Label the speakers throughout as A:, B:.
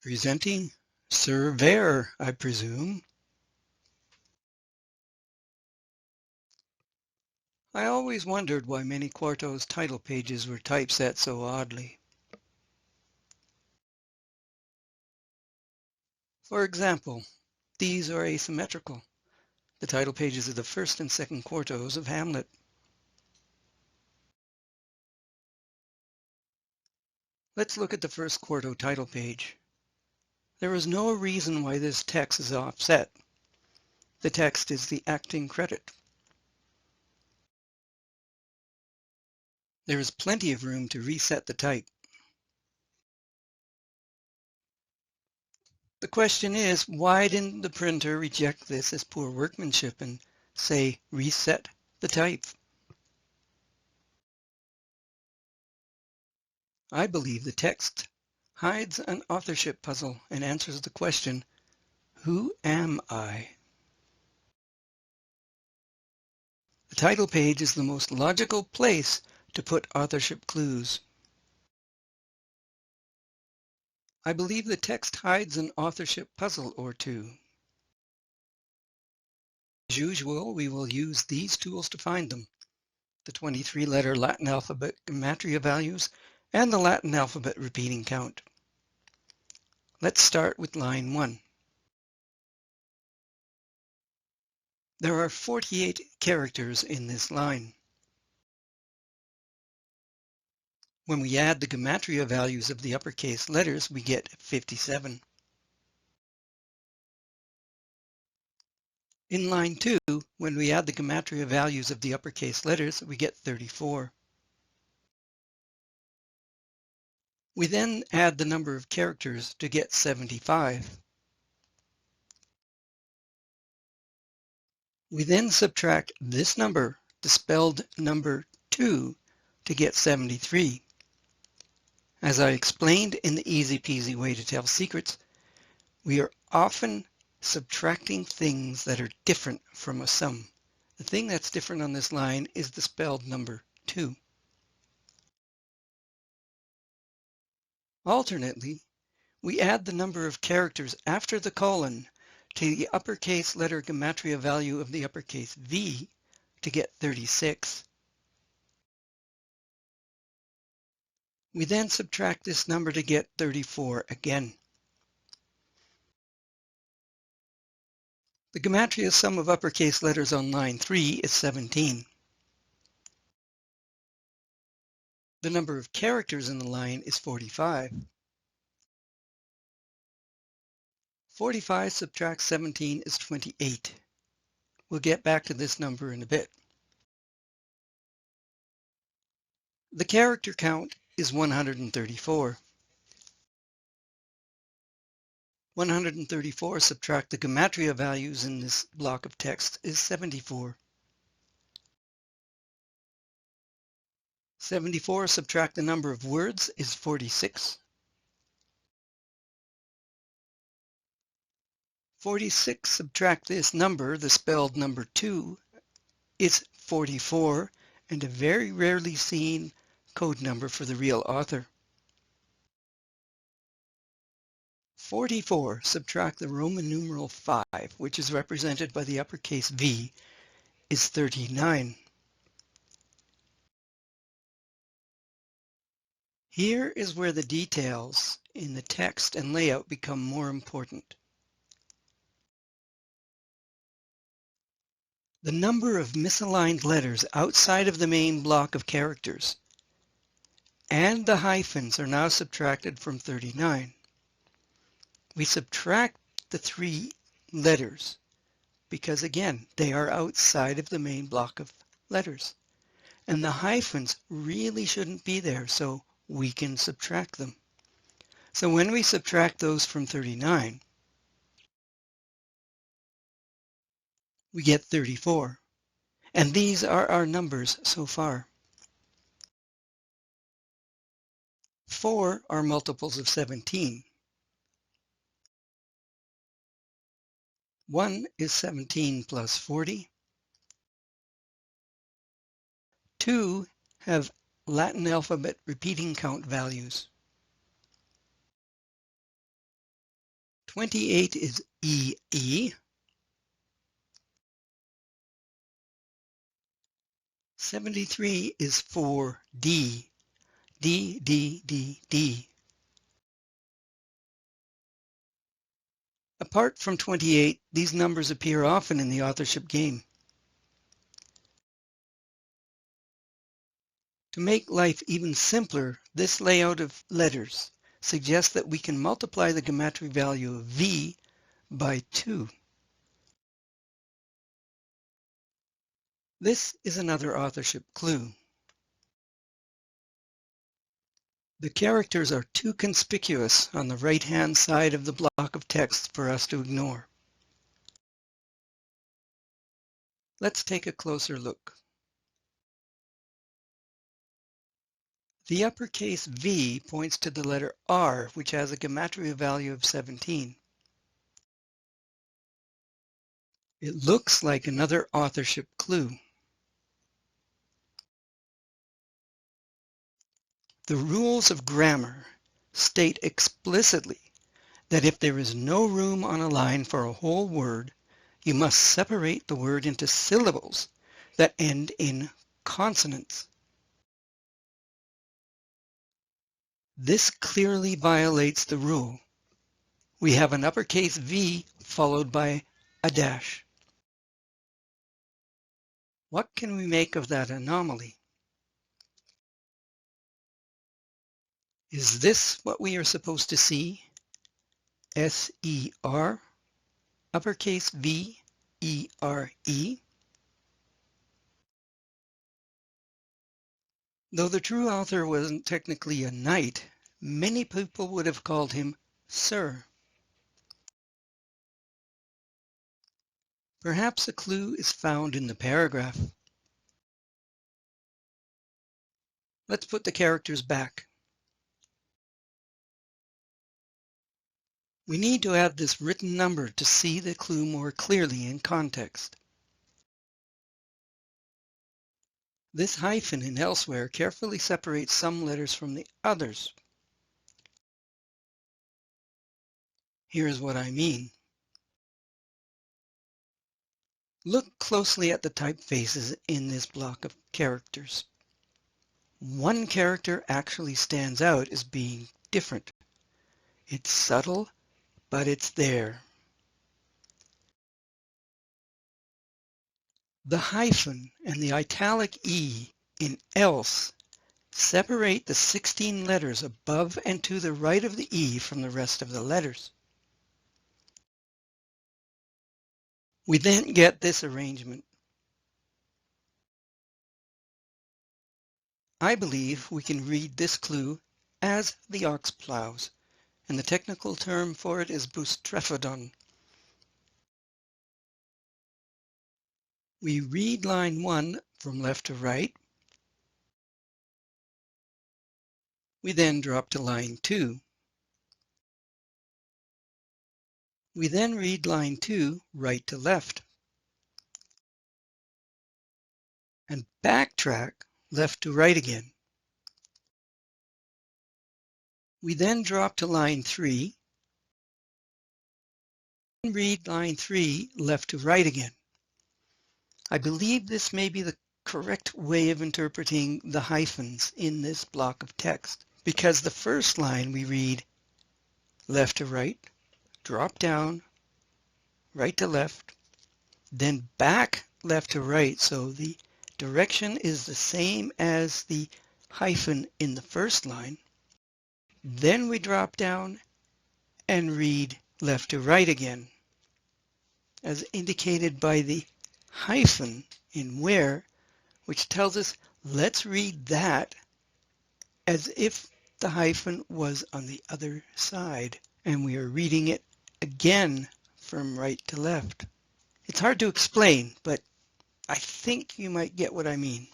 A: Presenting Sir Vere, I presume. I always wondered why many quartos title pages were typeset so oddly. For example, these are asymmetrical, the title pages of the first and second quartos of Hamlet. Let's look at the first quarto title page. There is no reason why this text is offset. The text is the acting credit. There is plenty of room to reset the type. The question is, why didn't the printer reject this as poor workmanship and say, reset the type? I believe the text hides an authorship puzzle and answers the question, who am I? The title page is the most logical place to put authorship clues. I believe the text hides an authorship puzzle or two. As usual, we will use these tools to find them: the 23-letter Latin alphabet gematria values and the Latin alphabet repeating count. Let's start with line 1. There are 48 characters in this line. When we add the gematria values of the uppercase letters, we get 57. In line 2, when we add the gematria values of the uppercase letters, we get 34. We then add the number of characters to get 75. We then subtract this number, the spelled number 2, to get 73. As I explained in the Easy Peasy Way to Tell Secrets, we are often subtracting things that are different from a sum. The thing that's different on this line is the spelled number 2. Alternately, we add the number of characters after the colon to the uppercase letter gematria value of the uppercase V to get 36. We then subtract this number to get 34 again. The gematria sum of uppercase letters on line 3 is 17. The number of characters in the line is 45. 45 subtract 17 is 28. We'll get back to this number in a bit. The character count is 134. 134 subtract the gematria values in this block of text is 74. 74 subtract the number of words is 46. 46 subtract this number, the spelled number 2, is 44, and a very rarely seen code number for the real author. 44 subtract the Roman numeral 5, which is represented by the uppercase V, is 39. Here is where the details in the text and layout become more important. The number of misaligned letters outside of the main block of characters and the hyphens are now subtracted from 39. We subtract the 3 letters because, again, they are outside of the main block of letters. And the hyphens really shouldn't be there, so we can subtract them. So when we subtract those from 39, we get 34. And these are our numbers so far. 4 are multiples of 17. 1 is 17 plus 40. 2 have Latin alphabet repeating count values. 28 is EE. 73 is 4D. D, D, D, D. Apart from 28, these numbers appear often in the authorship game. To make life even simpler, this layout of letters suggests that we can multiply the gematria value of V by 2. This is another authorship clue. The characters are too conspicuous on the right-hand side of the block of text for us to ignore. Let's take a closer look. The uppercase V points to the letter R, which has a gematria value of 17. It looks like another authorship clue. The rules of grammar state explicitly that if there is no room on a line for a whole word, you must separate the word into syllables that end in consonants. This clearly violates the rule. We have an uppercase V followed by a dash. What can we make of that anomaly? Is this what we are supposed to see? S-E-R, uppercase V, E-R-E. Though the true author wasn't technically a knight, many people would have called him Sir. Perhaps a clue is found in the paragraph. Let's put the characters back. We need to have this written number to see the clue more clearly in context. This hyphen in elsewhere carefully separates some letters from the others. Here's what I mean. Look closely at the typefaces in this block of characters. One character actually stands out as being different. It's subtle, but it's there. The hyphen and the italic E in else separate the 16 letters above and to the right of the E from the rest of the letters. We then get this arrangement. I believe we can read this clue as the ox plows, and the technical term for it is boustrephedon. We read line 1 from left to right. We then drop to line 2. We then read line 2 right to left, and backtrack left to right again. We then drop to line 3 and read line 3 left to right again. I believe this may be the correct way of interpreting the hyphens in this block of text, because the first line we read left to right, drop down, right to left, then back left to right, so the direction is the same as the hyphen in the first line. Then we drop down and read left to right again, as indicated by the hyphen in where, which tells us let's read that as if the hyphen was on the other side, and we are reading it again from right to left. It's hard to explain, but I think you might get what I mean.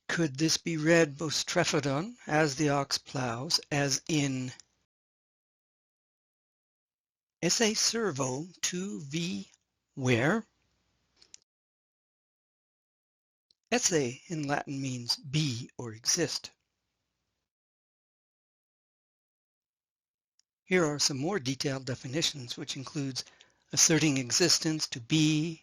A: Could this be read boustrephedon, as the ox plows, as in esse servo tu vi where? Esse in Latin means be or exist. Here are some more detailed definitions, which includes asserting existence, to be.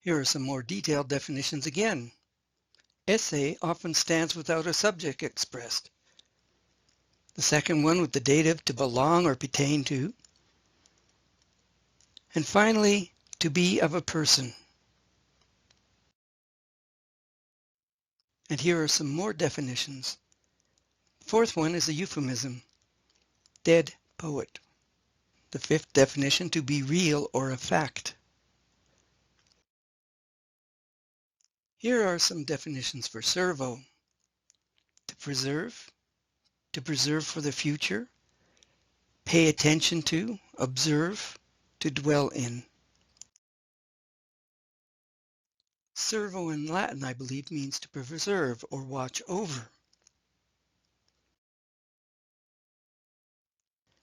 A: Here are some more detailed definitions again. Essay often stands without a subject expressed. The second one with the dative to belong or pertain to. And finally, to be of a person. And here are some more definitions. The fourth one is a euphemism, dead poet. The fifth definition, to be real or a fact. Here are some definitions for servo. To preserve for the future, pay attention to, observe, to dwell in. Servo in Latin, I believe, means to preserve or watch over.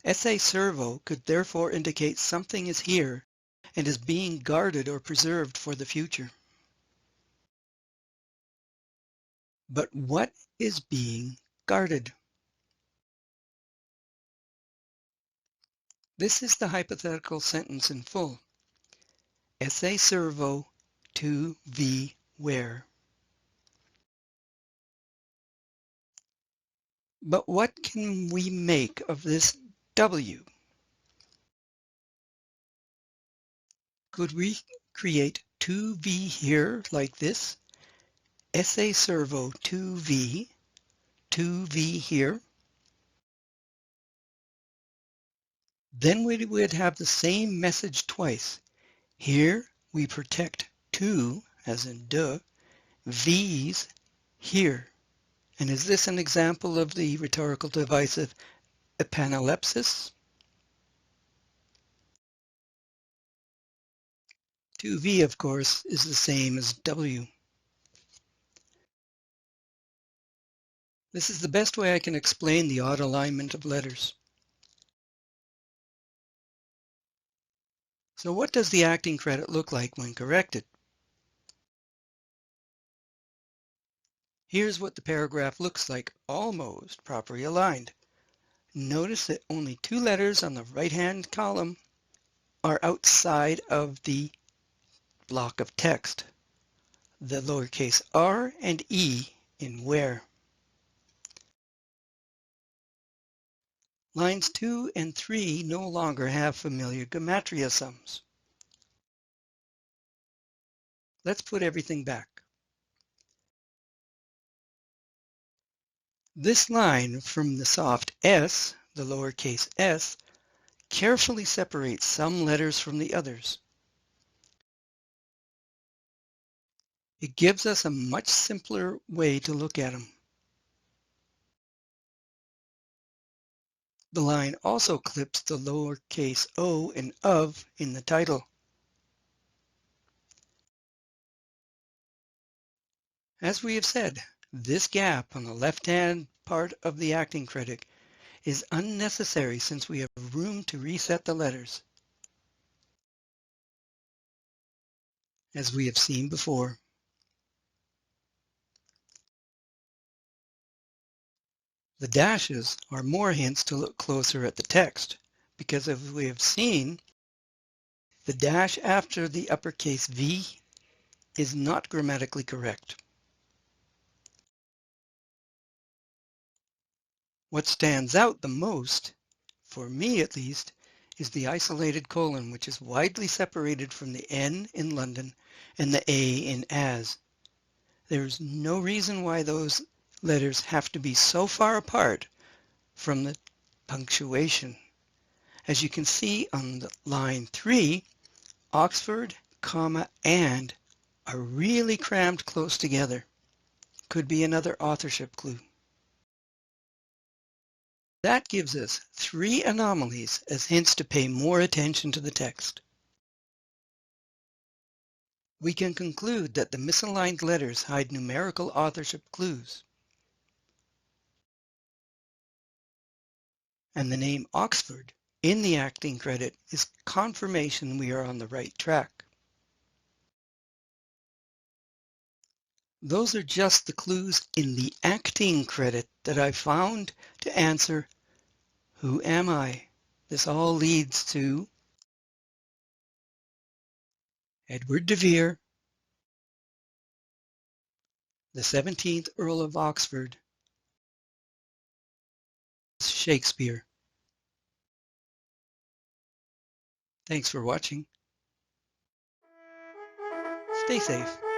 A: Esse servo could therefore indicate something is here and is being guarded or preserved for the future. But what is being guarded? This is the hypothetical sentence in full. Esse servo tu vi where. But what can we make of this W? Could we create 2V here like this? Esse servo 2V here. Then we would have the same message twice. Here we protect 2, as in de, V's here. And is this an example of the rhetorical device of epanalepsis? 2V, of course, is the same as W. This is the best way I can explain the odd alignment of letters. So what does the acting credit look like when corrected? Here's what the paragraph looks like, almost properly aligned. Notice that only 2 letters on the right-hand column are outside of the block of text. The lowercase r and e in where. Lines 2 and 3 no longer have familiar gematria sums. Let's put everything back. This line from the soft S, the lowercase s, carefully separates some letters from the others. It gives us a much simpler way to look at them. The line also clips the lowercase o and of in the title. As we have said, this gap on the left-hand part of the acting credit is unnecessary since we have room to reset the letters, as we have seen before. The dashes are more hints to look closer at the text, because as we have seen, the dash after the uppercase V is not grammatically correct. What stands out the most, for me at least, is the isolated colon, which is widely separated from the N in London and the A in as. There's no reason why those letters have to be so far apart from the punctuation. As you can see on the line 3, Oxford, comma, and are really crammed close together. Could be another authorship clue. That gives us 3 anomalies as hints to pay more attention to the text. We can conclude that the misaligned letters hide numerical authorship clues. And the name Oxford in the acting credit is confirmation we are on the right track. Those are just the clues in the acting credit that I found to answer, who am I? This all leads to Edward de Vere, the 17th Earl of Oxford, Shakespeare. Thanks for watching. Stay safe.